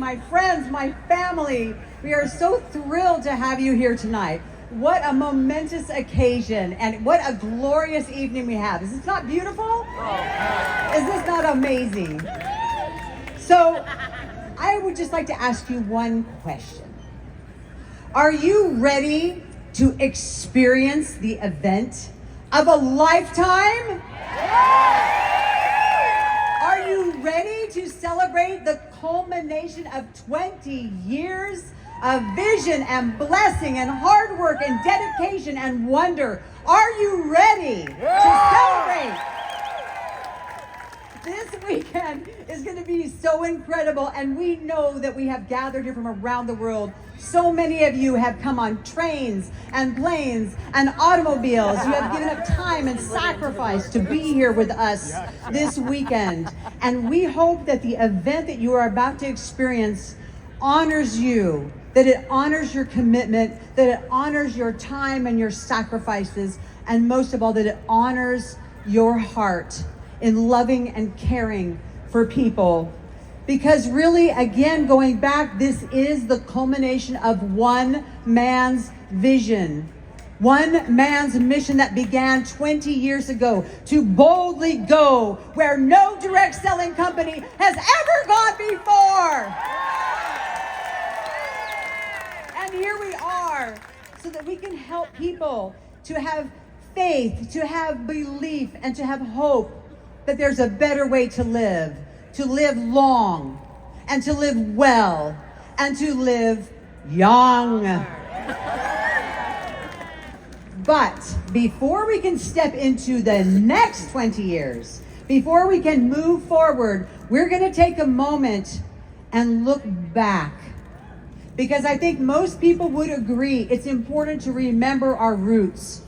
my friends, my family. We are so thrilled to have you here tonight. What a momentous occasion and what a glorious evening we have. Is this not beautiful? Is this not amazing? So I would just like to ask you one question. Are you ready to experience the event of a lifetime? Are you ready to celebrate the culmination of 20 years of vision and blessing and hard work and dedication and wonder? Are you ready to celebrate? This weekend is going to be so incredible, and we know that we have gathered here from around the world. So many of you have come on trains and planes and automobiles. You have given up time and sacrifice to be here with us this weekend. And we hope that the event that you are about to experience honors you, that it honors your commitment, that it honors your time and your sacrifices, and most of all, that it honors your heart in loving and caring for people. Because really, again, going back, this is the culmination of one man's vision, one man's mission that began 20 years ago to boldly go where no direct selling company has ever gone before. And here we are, so that we can help people to have faith, to have belief, and to have hope that there's a better way to live long, and to live well, and to live young. But before we can step into the next 20 years, before we can move forward, we're going to take a moment and look back. Because I think most people would agree it's important to remember our roots,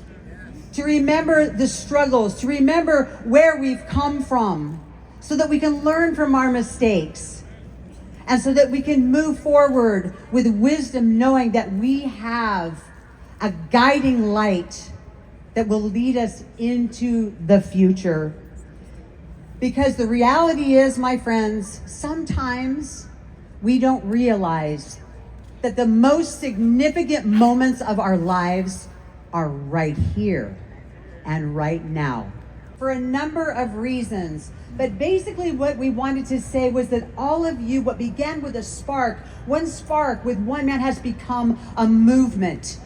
to remember the struggles, to remember where we've come from, so that we can learn from our mistakes, and so that we can move forward with wisdom, knowing that we have a guiding light that will lead us into the future. Because the reality is, my friends, sometimes we don't realize that the most significant moments of our lives are right here and right now, for a number of reasons. But basically what we wanted to say was that all of you, what began with a spark with one man, has become a movement.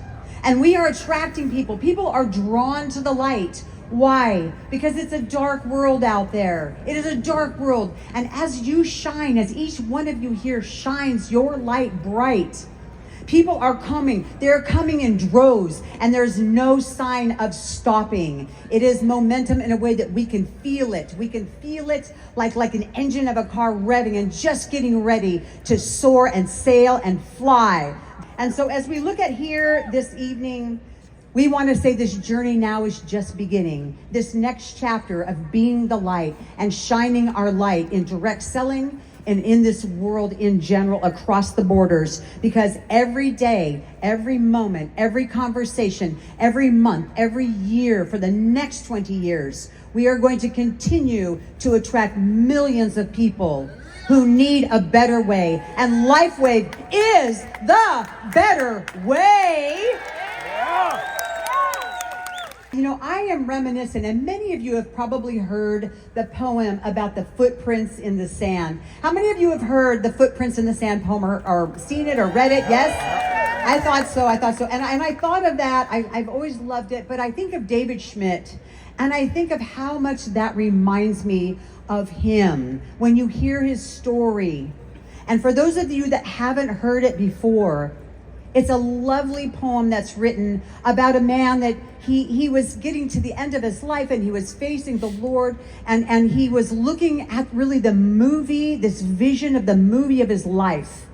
And we are attracting people. People are drawn to the light. Why? Because it's a dark world out there. It is a dark world. And as you shine, as each one of you here shines your light bright, people are coming. They're coming in droves, and there's no sign of stopping. It is momentum in a way that we can feel it. We can feel it like an engine of a car revving and just getting ready to soar and sail and fly. And so as we look at here this evening, we want to say this journey now is just beginning. This next chapter of being the light and shining our light in direct selling and in this world in general, across the borders. Because every day, every moment, every conversation, every month, every year for the next 20 years, we are going to continue to attract millions of people who need a better way. And LifeWave is the better way. You know, I am reminiscent, and many of you have probably heard the poem about the footprints in the sand. How many of you have heard the Footprints in the Sand poem, or seen it or read it? Yes? I thought so. And I thought of that. I've always loved it, but I think of David Schmidt, and I think of how much that reminds me of him when you hear his story. And for those of you that haven't heard it before, it's a lovely poem that's written about a man that he was getting to the end of his life, and he was facing the Lord, and he was looking at really the movie, this vision of the movie of his life.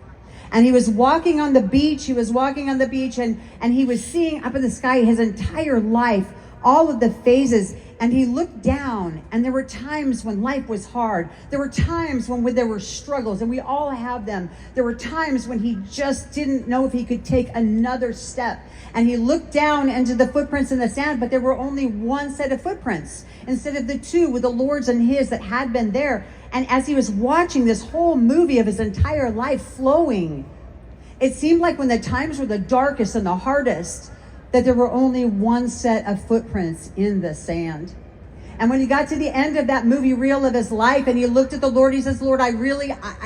And he was walking on the beach, and he was seeing up in the sky his entire life, all of the phases. And he looked down, and there were times when life was hard. There were times when there were struggles, and we all have them. There were times when he just didn't know if he could take another step. And he looked down into the footprints in the sand, but there were only one set of footprints instead of the two with the Lord's and his that had been there. And as he was watching this whole movie of his entire life flowing, it seemed like when the times were the darkest and the hardest, that there were only one set of footprints in the sand. And when he got to the end of that movie reel of his life and he looked at the Lord, he says, Lord, I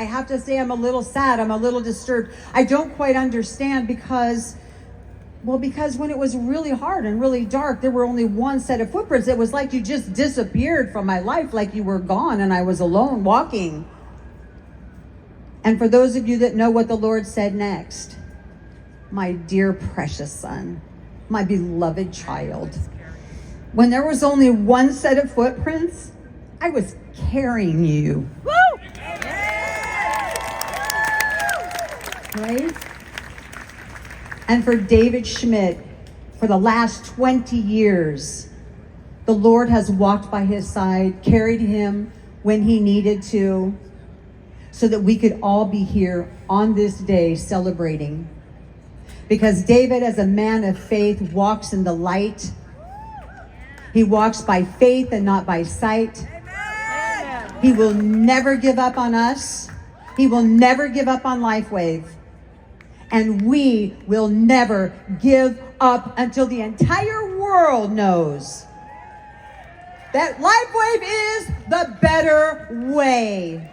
have to say I'm a little sad. I'm a little disturbed. I don't quite understand because when it was really hard and really dark, there were only one set of footprints. It was like you just disappeared from my life, like you were gone and I was alone walking. And for those of you that know what the Lord said next, my dear precious son, my beloved child, when there was only one set of footprints, I was carrying you. Woo! Right? And for David Schmidt, for the last 20 years, the Lord has walked by his side, carried him when he needed to, so that we could all be here on this day celebrating. Because David, as a man of faith, walks in the light. He walks by faith and not by sight. Amen. He will never give up on us. He will never give up on LifeWave. And we will never give up until the entire world knows that LifeWave is the better way.